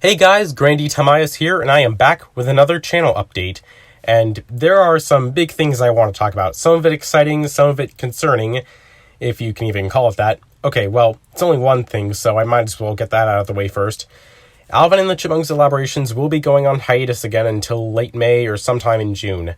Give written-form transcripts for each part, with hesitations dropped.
Hey guys, Granditamias here, and I am back with another channel update. And there are some big things I want to talk about. Some of it exciting, some of it concerning, if you can even call it that. Okay, well, it's only one thing, so I might as well get that out of the way first. Alvin and The Chipmunks Elaborations will be going on hiatus again until late May or sometime in June.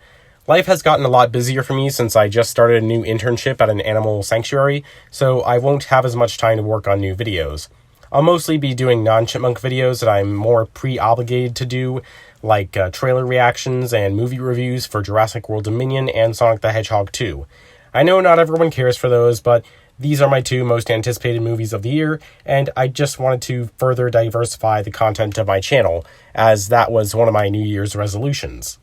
Life has gotten a lot busier for me since I just started a new internship at an animal sanctuary, so I won't have as much time to work on new videos. I'll mostly be doing non-Chipmunk videos that I'm more pre-obligated to do, like trailer reactions and movie reviews for Jurassic World Dominion and Sonic the Hedgehog 2. I know not everyone cares for those, but these are my two most anticipated movies of the year, and I just wanted to further diversify the content of my channel, as that was one of my New Year's resolutions.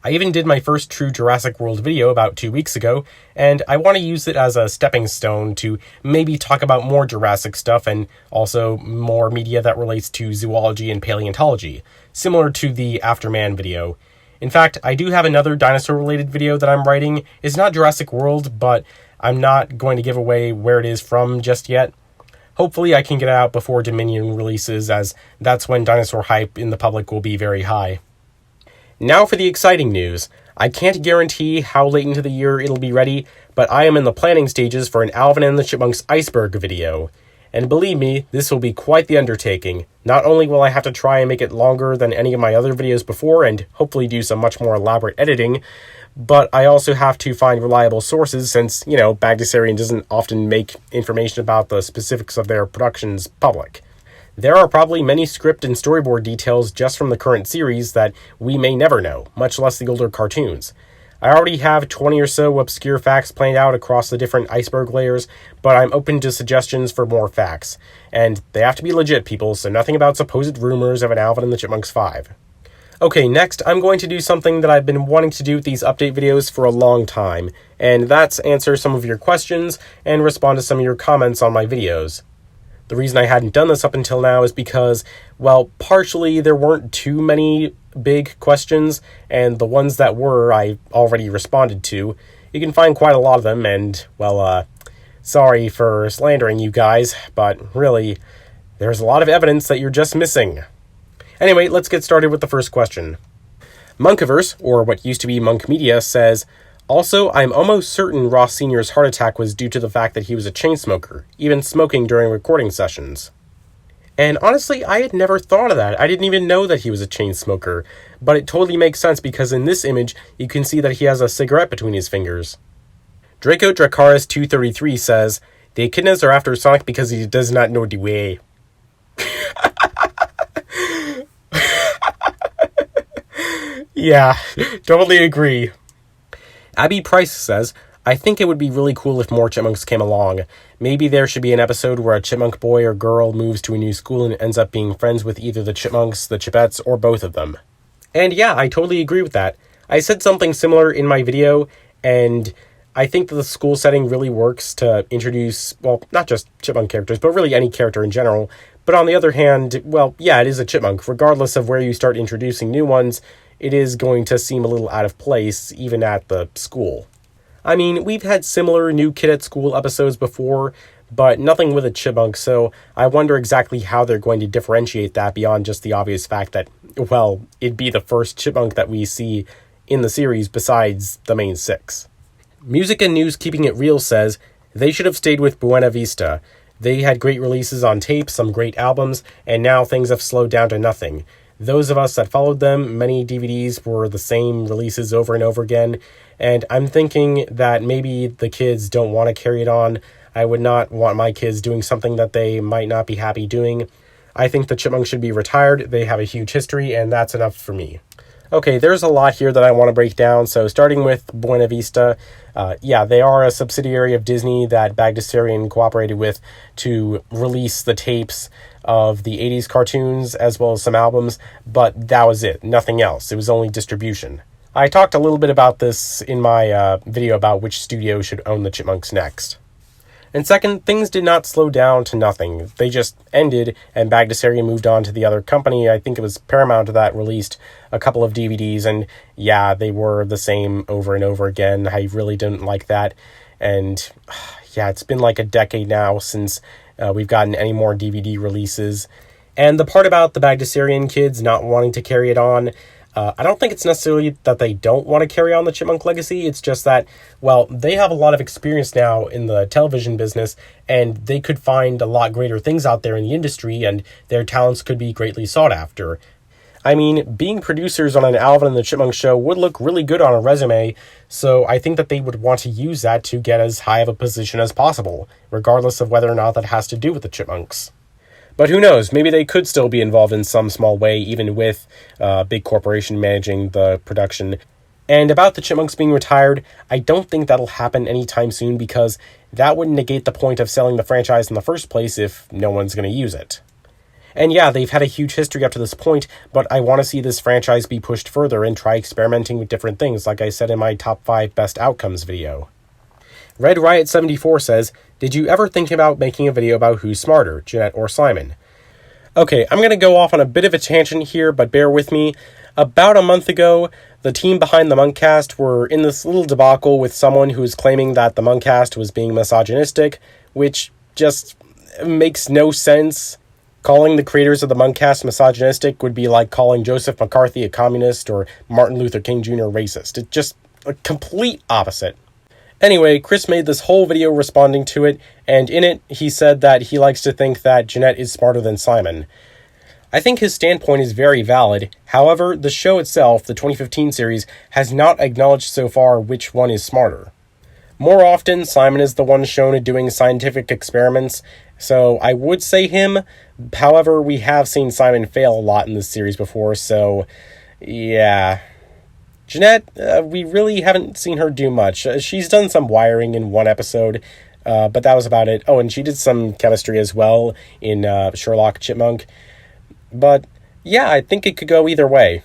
I even did my first true Jurassic World video about 2 weeks ago, and I want to use it as a stepping stone to maybe talk about more Jurassic stuff and also more media that relates to zoology and paleontology, similar to the Afterman video. In fact, I do have another dinosaur-related video that I'm writing. It's not Jurassic World, but I'm not going to give away where it is from just yet. Hopefully I can get it out before Dominion releases, as that's when dinosaur hype in the public will be very high. Now for the exciting news. I can't guarantee how late into the year it'll be ready, but I am in the planning stages for an Alvin and the Chipmunks iceberg video. And believe me, this will be quite the undertaking. Not only will I have to try and make it longer than any of my other videos before, and hopefully do some much more elaborate editing, but I also have to find reliable sources since, Bagdasarian doesn't often make information about the specifics of their productions public. There are probably many script and storyboard details just from the current series that we may never know, much less the older cartoons. I already have 20 or so obscure facts planned out across the different iceberg layers, but I'm open to suggestions for more facts. And they have to be legit, people, so nothing about supposed rumors of an Alvin and the Chipmunks 5. Okay, next, I'm going to do something that I've been wanting to do with these update videos for a long time, and that's answer some of your questions and respond to some of your comments on my videos. The reason I hadn't done this up until now is because, well, partially there weren't too many big questions, and the ones that were I already responded to. You can find quite a lot of them, and, well, sorry for slandering you guys, but really, there's a lot of evidence that you're just missing. Anyway, let's get started with the first question. Monkiverse, or what used to be Monk Media, says, also, I'm almost certain Ross Sr.'s heart attack was due to the fact that he was a chain smoker, even smoking during recording sessions. And honestly, I had never thought of that. I didn't even know that he was a chain smoker, but it totally makes sense because in this image, you can see that he has a cigarette between his fingers. Draco Dracaris 233 says, the echidnas are after Sonic because he does not know the way. Yeah, totally agree. Abby Price says, I think it would be really cool if more chipmunks came along. Maybe there should be an episode where a chipmunk boy or girl moves to a new school and ends up being friends with either the chipmunks, the chipettes, or both of them. And yeah, I totally agree with that. I said something similar in my video, and I think that the school setting really works to introduce, well, not just chipmunk characters, but really any character in general. But on the other hand, well, yeah, it is a chipmunk. Regardless of where you start introducing new ones, it is going to seem a little out of place, even at the school. I mean, we've had similar New Kid at School episodes before, but nothing with a chipmunk, so I wonder exactly how they're going to differentiate that beyond just the obvious fact that, well, it'd be the first chipmunk that we see in the series besides the main six. Music and News Keeping It Real says, they should have stayed with Buena Vista. They had great releases on tape, some great albums, and now things have slowed down to nothing. Those of us that followed them, many DVDs were the same releases over and over again, and I'm thinking that maybe the kids don't want to carry it on. I would not want my kids doing something that they might not be happy doing. I think the Chipmunks should be retired. They have a huge history, and that's enough for me. Okay, there's a lot here that I want to break down, so starting with Buena Vista, they are a subsidiary of Disney that Bagdasarian cooperated with to release the tapes of the 80s cartoons as well as some albums, but that was it, nothing else. It was only distribution. I talked a little bit about this in my video about which studio should own the Chipmunks next. And second, things did not slow down to nothing. They just ended, and Bagdasarian moved on to the other company. I think it was Paramount that released a couple of DVDs, and yeah, they were the same over and over again. I really didn't like that. And yeah, it's been like a decade now since we've gotten any more DVD releases. And the part about the Bagdasarian kids not wanting to carry it on, I don't think it's necessarily that they don't want to carry on the Chipmunk legacy. It's just that, well, they have a lot of experience now in the television business, and they could find a lot greater things out there in the industry, and their talents could be greatly sought after. I mean, being producers on an Alvin and the Chipmunks show would look really good on a resume, so I think that they would want to use that to get as high of a position as possible, regardless of whether or not that has to do with the Chipmunks. But who knows, maybe they could still be involved in some small way, even with a big corporation managing the production. And about the Chipmunks being retired, I don't think that'll happen anytime soon, because that would negate the point of selling the franchise in the first place if no one's going to use it. And yeah, they've had a huge history up to this point, but I want to see this franchise be pushed further and try experimenting with different things, like I said in my top 5 best outcomes video. Red Riot 74 says, did you ever think about making a video about who's smarter, Jeanette or Simon? Okay, I'm going to go off on a bit of a tangent here, but bear with me. About a month ago, the team behind the Monkcast were in this little debacle with someone who was claiming that the Monkcast was being misogynistic, which just makes no sense. Calling the creators of the Monkcast misogynistic would be like calling Joseph McCarthy a communist or Martin Luther King Jr. racist. It's just a complete opposite. Anyway, Chris made this whole video responding to it, and in it, he said that he likes to think that Jeanette is smarter than Simon. I think his standpoint is very valid. However, the show itself, the 2015 series, has not acknowledged so far which one is smarter. More often, Simon is the one shown doing scientific experiments, so I would say him. However, we have seen Simon fail a lot in this series before, so yeah. Jeanette, we really haven't seen her do much. She's done some wiring in one episode, but that was about it. Oh, and she did some chemistry as well in Sherlock Chipmunk. But yeah, I think it could go either way.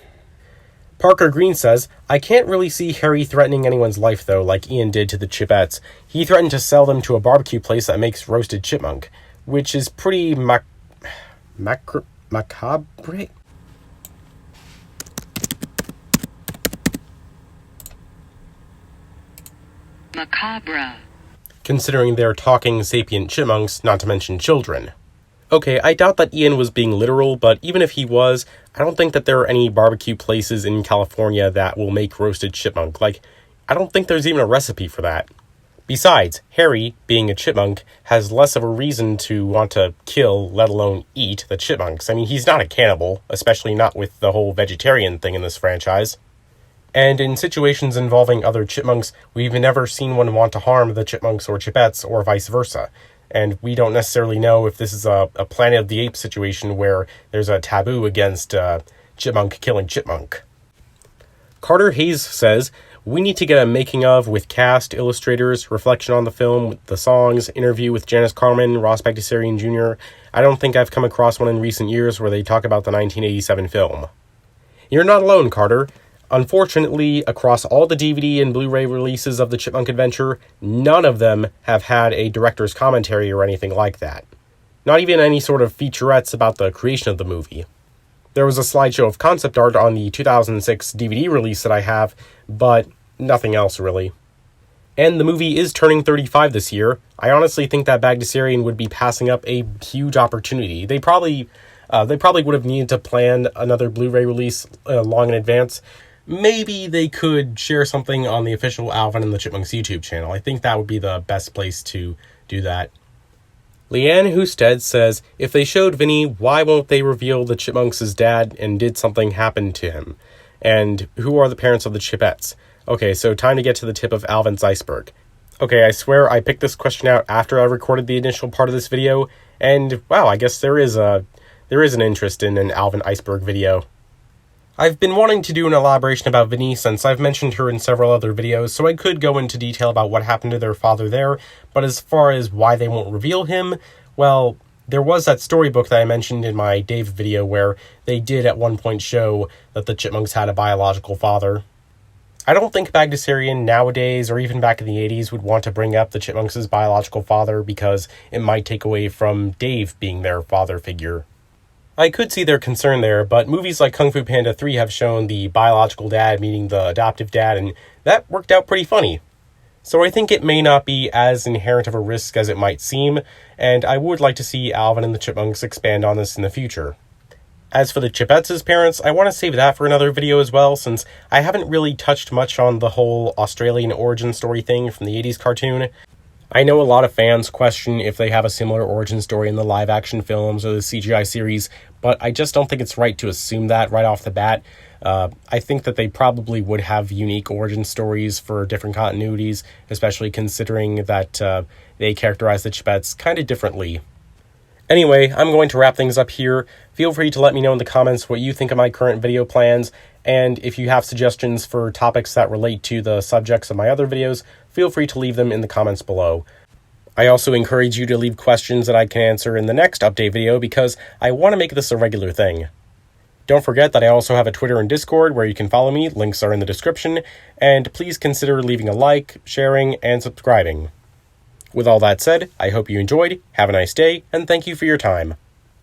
Parker Green says, I can't really see Harry threatening anyone's life, though, like Ian did to the Chipettes. He threatened to sell them to a barbecue place that makes roasted chipmunk, which is pretty macabre. Macabre. Considering they're talking sapient chipmunks, not to mention children. Okay, I doubt that Ian was being literal, but even if he was, I don't think that there are any barbecue places in California that will make roasted chipmunk. Like, I don't think there's even a recipe for that. Besides, Harry, being a chipmunk, has less of a reason to want to kill, let alone eat, the chipmunks. I mean, he's not a cannibal, especially not with the whole vegetarian thing in this franchise. And in situations involving other chipmunks, we've never seen one want to harm the chipmunks or chipettes, or vice versa. And we don't necessarily know if this is a Planet of the Apes situation where there's a taboo against chipmunk killing chipmunk. Carter Hayes says, we need to get a making of with cast, illustrators, reflection on the film, the songs, interview with Janice Carmen, Ross Bagdasarian Jr. I don't think I've come across one in recent years where they talk about the 1987 film. You're not alone, Carter. Unfortunately, across all the DVD and Blu-ray releases of the Chipmunk Adventure, none of them have had a director's commentary or anything like that. Not even any sort of featurettes about the creation of the movie. There was a slideshow of concept art on the 2006 DVD release that I have, but nothing else really. And the movie is turning 35 this year. I honestly think that Bagdasarian would be passing up a huge opportunity. They probably would have needed to plan another Blu-ray release long in advance. Maybe they could share something on the official Alvin and the Chipmunks YouTube channel. I think that would be the best place to do that. Leanne Husted says, if they showed Vinny, why won't they reveal the Chipmunks' dad and did something happen to him? And who are the parents of the Chipettes? Okay, so time to get to the tip of Alvin's iceberg. Okay, I swear I picked this question out after I recorded the initial part of this video, and wow, I guess there is an interest in an Alvin iceberg video. I've been wanting to do an elaboration about Vinny since I've mentioned her in several other videos, so I could go into detail about what happened to their father there, but as far as why they won't reveal him, well, there was that storybook that I mentioned in my Dave video where they did at one point show that the Chipmunks had a biological father. I don't think Bagdasarian nowadays, or even back in the 80s, would want to bring up the Chipmunks' biological father because it might take away from Dave being their father figure. I could see their concern there, but movies like Kung Fu Panda 3 have shown the biological dad meeting the adoptive dad, and that worked out pretty funny. So I think it may not be as inherent of a risk as it might seem, and I would like to see Alvin and the Chipmunks expand on this in the future. As for the Chipettes' parents, I want to save that for another video as well, since I haven't really touched much on the whole Australian origin story thing from the 80s cartoon. I know a lot of fans question if they have a similar origin story in the live-action films or the CGI series, but I just don't think it's right to assume that right off the bat. I think that they probably would have unique origin stories for different continuities, especially considering that they characterize the Chipettes kind of differently. Anyway, I'm going to wrap things up here. Feel free to let me know in the comments what you think of my current video plans, and if you have suggestions for topics that relate to the subjects of my other videos, feel free to leave them in the comments below. I also encourage you to leave questions that I can answer in the next update video because I want to make this a regular thing. Don't forget that I also have a Twitter and Discord where you can follow me, links are in the description, and please consider leaving a like, sharing, and subscribing. With all that said, I hope you enjoyed, have a nice day, and thank you for your time.